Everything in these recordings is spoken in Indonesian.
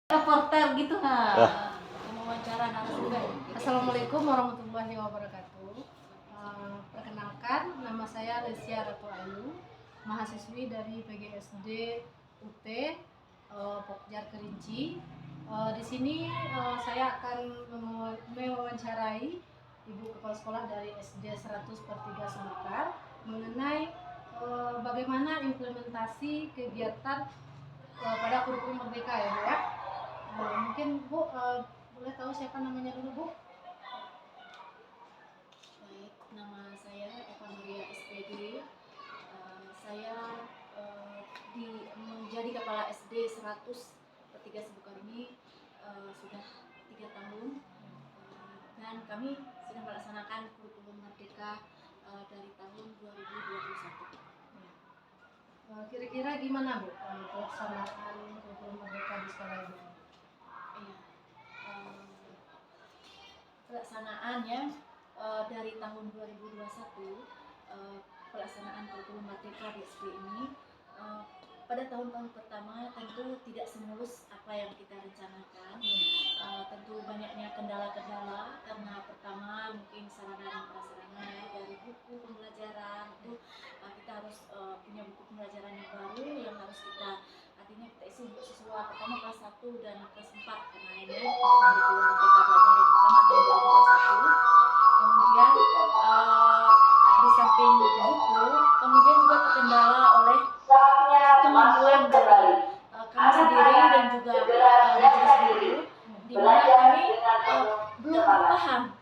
Reporter gitu Ah. wawancara narasumber. Assalamualaikum warahmatullahi wabarakatuh. Perkenalkan, nama saya Lesia Ratu Ayu, mahasiswi dari PGSD UT Pokjar Kerinci. Di sini saya akan mewawancarai Ibu Kepala Sekolah dari SD 100/3 Semekar mengenai bagaimana implementasi kegiatan pada kurikulum Merdeka ya Bu ya. Mungkin Bu boleh tahu siapa namanya dulu Bu? Baik, nama saya Eva Maria SPD. Saya menjadi kepala SD 100/3 Semekar ini sudah 3 tahun, dan kami sudah melaksanakan kurikulum Merdeka dari tahun 2021. Kira-kira gimana Bu pelaksanaan kurikulum Merdeka di sekolah ini? Iya, pelaksanaannya dari tahun 2021, pelaksanaan kurikulum Merdeka di SD ini pada tahun-tahun pertama tentu tidak semulus apa yang kita rencanakan. Tentu banyaknya kendala-kendala karena pertama mungkin sarana dan prasarana ya, dari buku pembelajaran itu kita harus punya buku pembelajaran yang baru yang harus kita artinya kita isi untuk siswa pertama kelas 1 dan kelas 4 kemarin ya, untuk kurikulum Merdeka Belajar yang pertama tahun 2021. Kemudian di samping buku, kemudian juga terkendala oleh kemampuan dari kami sendiri dan juga majelis guru, di mana kami belum paham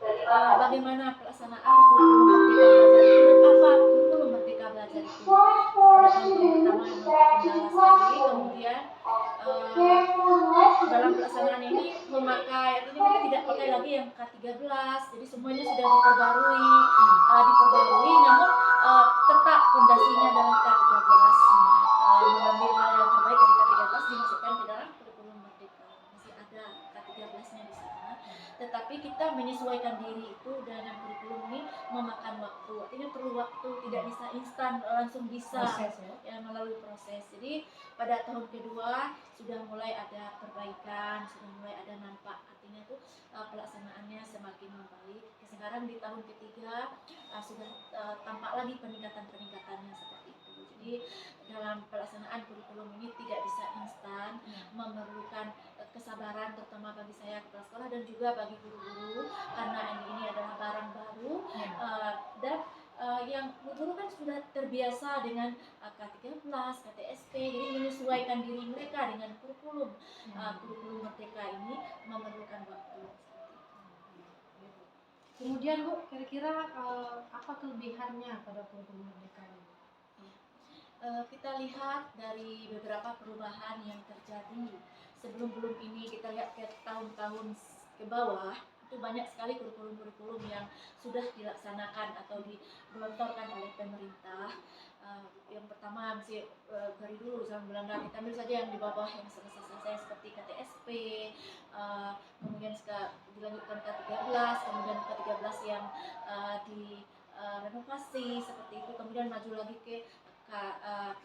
bagaimana pelaksanaan kurikulum Merdeka Belajar itu dan apa kurikulum Merdeka Belajar itu. Pada tahun pertama memang terkendala sekali. Kemudian dalam pelaksanaan ini memakai, artinya kita tidak pakai lagi yang K13, jadi semuanya sudah diperbarui, namun tetap fondasinya adalah K13. Mengambil hal yang terbaik dari K13 dimasukkan ke dalam kurikulum Merdeka. Masih ada K13-nya di sana. Tetapi kita menyesuaikan diri itu dengan kurikulum ini memakan waktu. Artinya perlu waktu, tidak bisa instan langsung bisa Proses, ya, melalui proses. Jadi pada tahun kedua sudah mulai ada perbaikan, sudah mulai ada nampak, artinya tuh pelaksanaannya semakin membaik. Sekarang di tahun ketiga sudah tampak lagi peningkatannya seperti itu. Jadi dalam pelaksanaan kurikulum ini tidak bisa instan, memerlukan kesabaran terutama bagi saya kepala sekolah dan juga bagi guru-guru, karena ini adalah barang baru dan yang guru kan sudah terbiasa dengan K13, KTSP, jadi menyesuaikan diri mereka dengan kurikulum Merdeka ini memerlukan waktu. Kemudian Bu, kira-kira apa kelebihannya pada kurikulum Merdeka ini? Kita lihat dari beberapa perubahan yang terjadi sebelum ini, kita lihat ke tahun-tahun ke bawah, itu banyak sekali kurikulum-kurikulum yang sudah dilaksanakan atau digelontorkan oleh pemerintah. Yang pertama masih dari dulu zaman Belanda, kita ambil saja yang di bawah yang selesai seperti KTSP, kemudian dilanjutkan K13, kemudian K13 yang renovasi seperti itu, kemudian maju lagi ke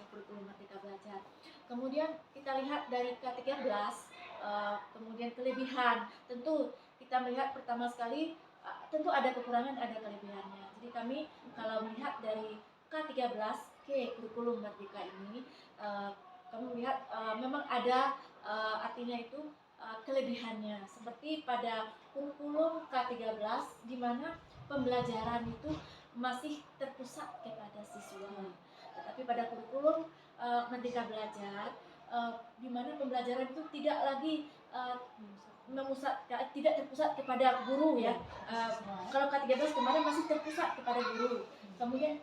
kurikulum Merdeka Belajar. Kemudian kita lihat dari K13, kemudian kelebihan, tentu kita melihat pertama sekali tentu ada kekurangan, ada kelebihannya. Jadi kami kalau melihat dari K13 ke kurikulum Merdeka ini, kami melihat memang ada artinya itu kelebihannya. Seperti pada kurikulum K13 di mana pembelajaran itu masih terpusat kepada siswa. Tetapi pada kurikulum Merdeka Belajar di mana pembelajaran itu tidak lagi tidak terpusat kepada guru ya. Kalau K13 kemarin masih terpusat kepada guru. Kemudian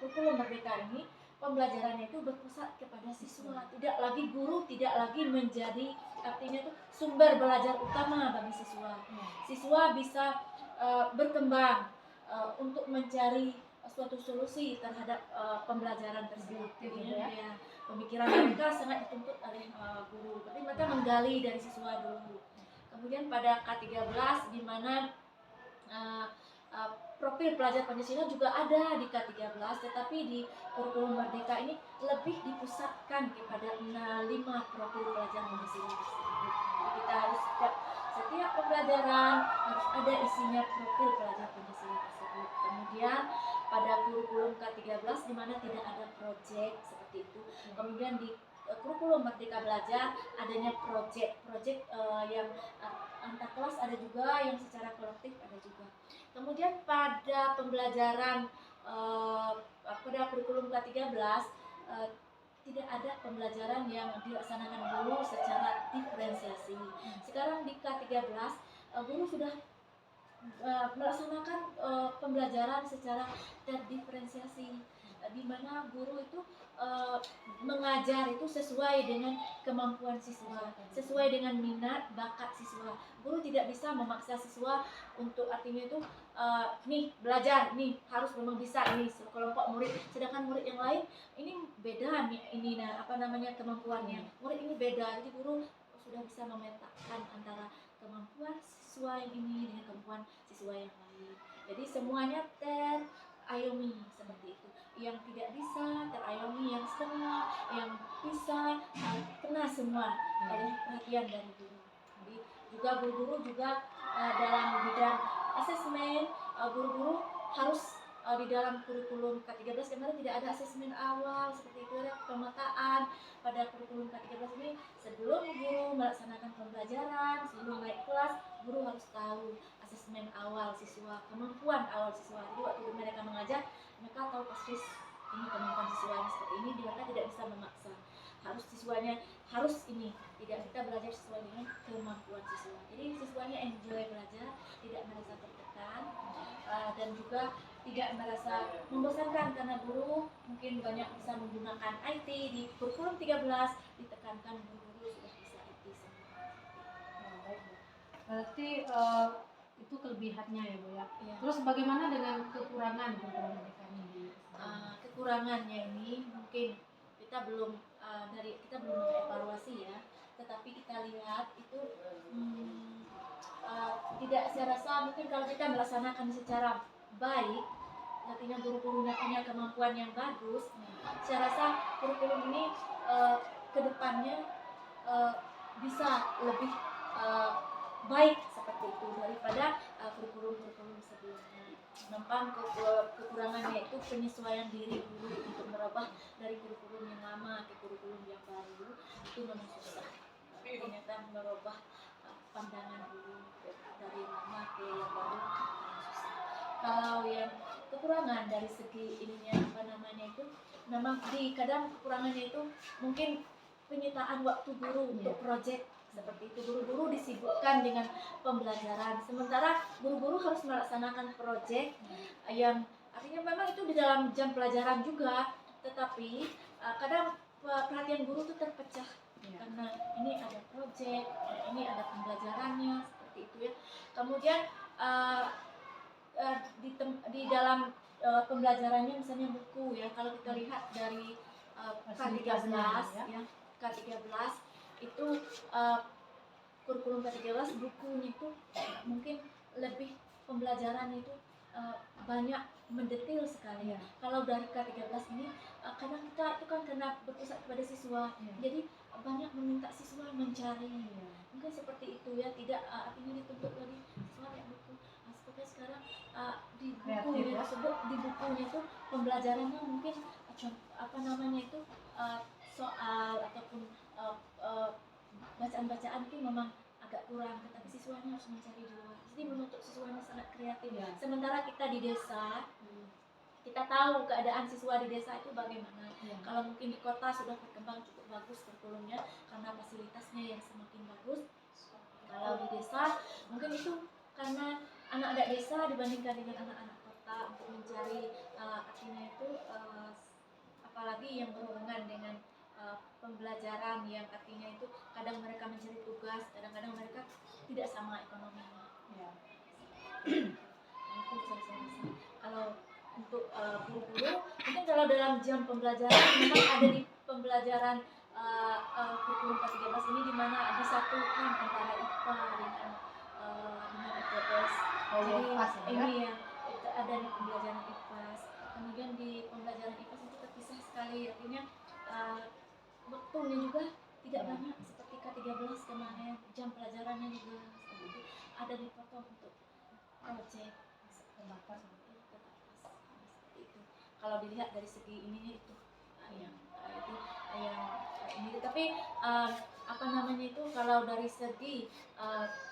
kurikulum Merdeka ini pembelajarannya itu berpusat kepada siswa, tidak lagi guru, tidak lagi menjadi artinya itu sumber belajar utama bagi siswa. Siswa bisa berkembang untuk mencari suatu solusi terhadap pembelajaran tersebut. Ya, pemikiran mereka sangat dituntut oleh guru, tapi mereka menggali dari siswa dulu. Kemudian pada K13 di mana profil pelajar Pancasila juga ada di K13, tetapi di kurikulum Merdeka ini lebih dipusatkan kepada 5 profil pelajar Pancasila. Jadi kita harus setiap pembelajaran harus ada isinya profil pelajar Pancasila tersebut. Kemudian pada kurikulum K13 di mana tidak ada proyek seperti itu. Kemudian di kurikulum Merdeka Belajar adanya proyek yang antar kelas ada juga, yang secara kolektif ada juga. Kemudian pada pembelajaran pada kurikulum K13 tidak ada pembelajaran yang dilaksanakan guru secara diferensiasi. Sekarang di K13 guru sudah melaksanakan pembelajaran secara terdiferensiasi, di mana guru itu mengajar itu sesuai dengan kemampuan siswa, sesuai dengan minat bakat siswa. Guru tidak bisa memaksa siswa untuk artinya itu nih belajar, nih harus memang bisa ini sekelompok murid, sedangkan murid yang lain ini beda nih, ini kemampuannya. Murid ini beda, jadi guru sudah bisa memetakan antara kemampuan siswa yang ini dengan kemampuan siswa yang lain. Jadi semuanya terayomi seperti itu. Yang tidak bisa terayomi, yang setengah, yang bisa kena semua oleh perhatian dari guru. Jadi juga guru-guru juga dalam bidang asesmen, guru-guru harus di dalam kurikulum K13 kemarin tidak ada asesmen awal seperti itu, ada pemetaan. Pada kurikulum K13 ini sebelum guru melaksanakan pembelajaran, sebelum naik kelas, guru harus tahu asesmen awal siswa, kemampuan awal siswa. Jadi waktu mereka mengajar, mereka tahu persis ini kemampuan siswanya seperti ini, mereka tidak bisa memaksa. Harus siswanya harus ini, tidak, kita belajar sesuai dengan kemampuan siswa. Jadi siswanya enjoy belajar, tidak merasa tertekan, dan juga tidak merasa membosankan karena guru mungkin banyak bisa menggunakan IT. Di kurikulum 13 ditekankan guru-guru sudah bisa IT semua. Baik, Bu. Berarti itu kelebihannya ya, Bu ya. Ya. Terus bagaimana dengan kekurangan mereka ini? Kekurangannya ini mungkin kita belum mengevaluasi ya, tetapi kita lihat itu tidak, saya rasa mungkin kalau kita melaksanakan secara baik, artinya guru-gurunya punya kemampuan yang bagus, saya rasa kurikulum ini kedepannya bisa lebih baik seperti itu daripada kurikulum sebelumnya. Memang kekurangannya itu penyesuaian diri guru untuk merubah dari kurikulum yang lama ke kurikulum yang baru, itu memang susah. Ternyata merubah pandangan guru dari lama ke yang baru susah. Kalau yang kekurangan dari segi ininya itu memang kadang kekurangannya itu mungkin penyitaan waktu guru untuk proyek seperti itu. Guru-guru disibukkan dengan pembelajaran, sementara guru-guru harus melaksanakan proyek yang artinya memang itu di dalam jam pelajaran juga, tetapi kadang perhatian guru itu terpecah karena ini ada proyek, ini ada pembelajarannya seperti itu ya. Kemudian di dalam pembelajarannya misalnya buku ya, kalau kita lihat dari K13 ya, K13 itu kurikulum K13 bukunya itu mungkin lebih pembelajaran itu banyak mendetail sekali. Kalau dari K13 ini kadang kita itu kan karena berpusat kepada siswa, jadi banyak meminta siswa mencari, mungkin seperti itu ya, tidak artinya dituntut lagi siswa kayak buku. Seperti sekarang di buku tersebut, di bukunya itu pembelajarannya mungkin itu soal ataupun bacaan-bacaan itu memang agak kurang, tetapi siswanya harus mencari di luar. Jadi menuntut siswanya sangat kreatif. Sementara kita di desa, kita tahu keadaan siswa di desa itu bagaimana. Kalau mungkin di kota sudah berkembang cukup bagus kurikulumnya karena fasilitasnya yang semakin bagus. Kalau di desa mungkin itu karena anak-anak desa dibandingkan dengan anak-anak kota untuk mencari artinya itu apalagi yang berhubungan dengan pembelajaran yang artinya itu kadang mereka mencari tugas, kadang-kadang mereka tidak sama ekonominya. Itu saya rasa. Kalau untuk guru-guru, mungkin kalau dalam jam pembelajaran memang ada di pembelajaran kurikulum K13 ini di mana disatukan antara IPA dengan IPS. Jadi ini ya, itu ada di pembelajaran IPAS. Kemudian di pembelajaran IPAS itu terpisah sekali, artinya waktunya juga tidak banyak seperti K13 kemarin jam pelajarannya juga seperti itu ada dipotong untuk project Terbatas. seperti itu. Kalau dilihat dari segi ininya itu yang ini, tapi apa namanya itu kalau dari segi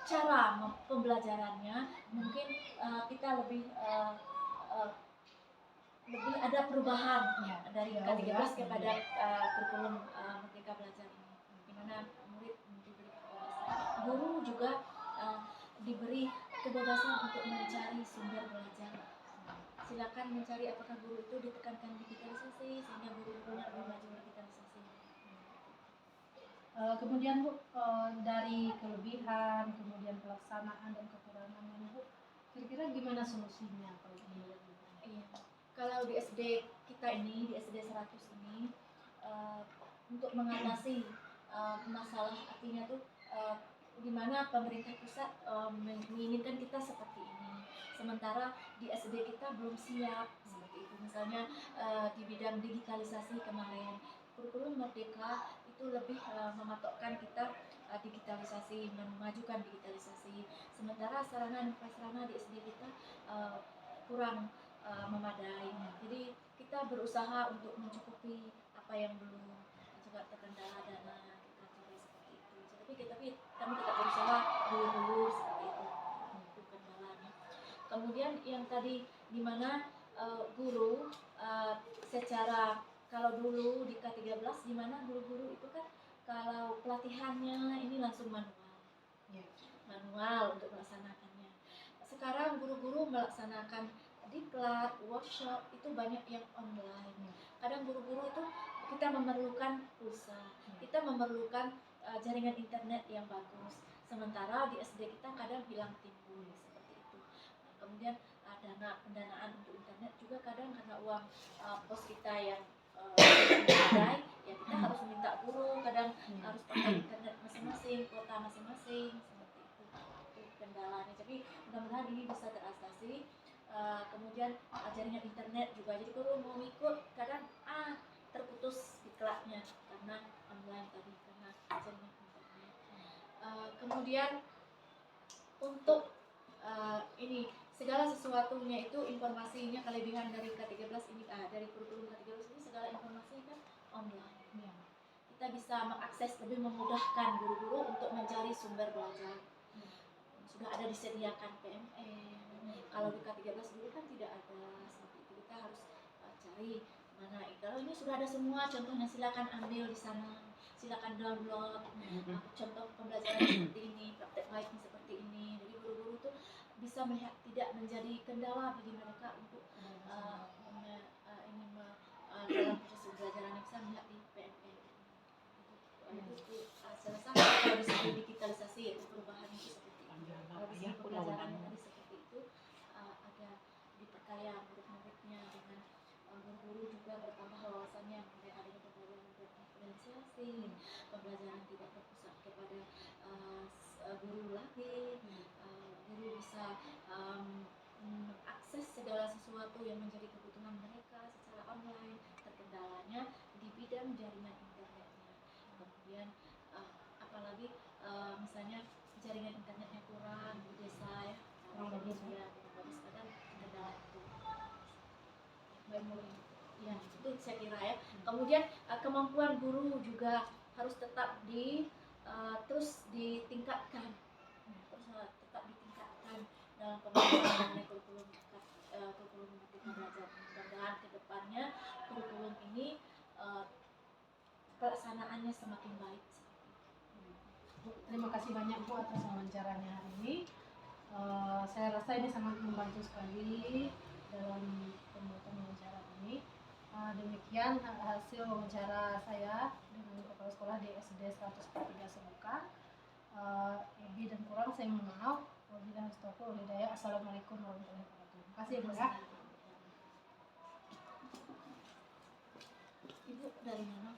cara pembelajarannya mungkin kita lebih ada perubahan Ya, dari jauh K13 ya. kepada kurikulum Merdeka Belajar ini, di mana murid diberi kebebasan, guru juga diberi kebebasan untuk mencari sumber belajar. Silakan mencari, apakah guru itu ditekankan digitalisasi sehingga guru-gurunya lebih maju digitalisasi. Kemudian Bu, dari kelebihan, kemudian pelaksanaan dan kekurangannya Bu, kira-kira gimana solusinya kalau menurut Bu? Iya. Kalau di SD kita ini, di SD 100 ini, untuk mengatasi masalah artinya tuh di mana pemerintah pusat menginginkan kita seperti ini, sementara di SD kita belum siap seperti itu. Misalnya di bidang digitalisasi kemarin, kurikulum Merdeka itu lebih mematokkan kita digitalisasi, memajukan digitalisasi, sementara sarana dan prasarana di SD kita kurang memadai. Jadi kita berusaha untuk mencukupi apa yang belum, juga terkendala dana, kita coba seperti itu. Tapi kami tetap berusaha dulu seperti itu kendalanya. Kemudian yang tadi di mana guru secara, kalau dulu di K13 di mana guru-guru itu kan kalau pelatihannya ini langsung manual untuk melaksanakannya. Sekarang guru-guru melaksanakan diklat, workshop itu banyak yang online. Kadang guru-guru itu kita memerlukan pulsa, kita memerlukan jaringan internet yang bagus. Sementara di SD kita kadang hilang timbul seperti itu. Nah, kemudian pendanaan untuk internet juga kadang karena uang pos kita yang memadai, ya kita harus minta guru, kadang harus pakai internet masing-masing, kuota masing-masing seperti itu kendalanya. Jadi mudah-mudahan ini bisa teratasi. Kemudian jaringan internet juga, jadi kalau mau ikut kadang terputus diklatnya karena online tadi, karena jaringan internet. Kemudian untuk ini segala sesuatunya itu informasinya, kelebihan dari K13 ini, dari kurikulum K13 ini segala informasinya kan online. Kita bisa mengakses, lebih memudahkan guru-guru untuk mencari sumber belajar. Sudah ada disediakan PMN. Kalau di K13 dulu kan tidak ada seperti itu, kita harus cari mana. Kalau ini sudah ada semua contohnya, silakan ambil di sana, silakan download contoh pembelajaran seperti ini, praktek baiknya seperti ini. Jadi guru-guru tuh bisa melihat, tidak menjadi kendala bagi mereka untuk dalam proses pembelajaran, bisa melihat di PMN. Itu saya rasa kalau di segi digitalisasi yaitu perubahan itu seperti itu. Kalau di segi pembelajaran tadi seperti itu, ada diperkaya murid-muridnya dengan guru-guru juga bertambah wawasannya, kemudian adanya pembelajaran berdiferensiasi, pembelajaran tidak berpusat kepada guru lagi, guru bisa mengakses segala sesuatu yang menjadi kebutuhan mereka secara online. Terkendalanya di bidang jaringan internetnya, kemudian apalagi misalnya jaringan internetnya kurang di desa ya, kurang bagus kadang kendala itu. Ya, itu saya kira ya. Kemudian kemampuan guru juga harus tetap terus ditingkatkan, tetap ditingkatkan dalam pembelajaran mengenai kurikulum Merdeka Belajar. Mudah-mudahan kedepannya kurikulum ini pelaksanaannya semakin baik. Terima kasih banyak Bu atas wawancaranya hari ini. Saya rasa ini sangat membantu sekali dalam pembuatan wawancara ini. Demikian hasil wawancara saya dengan kepala sekolah di SD 103 Semukan. Lebih dan kurang saya mohon maaf. Assalamualaikum warahmatullahi wabarakatuh. Terima kasih Bu ya. Ibu dari mana?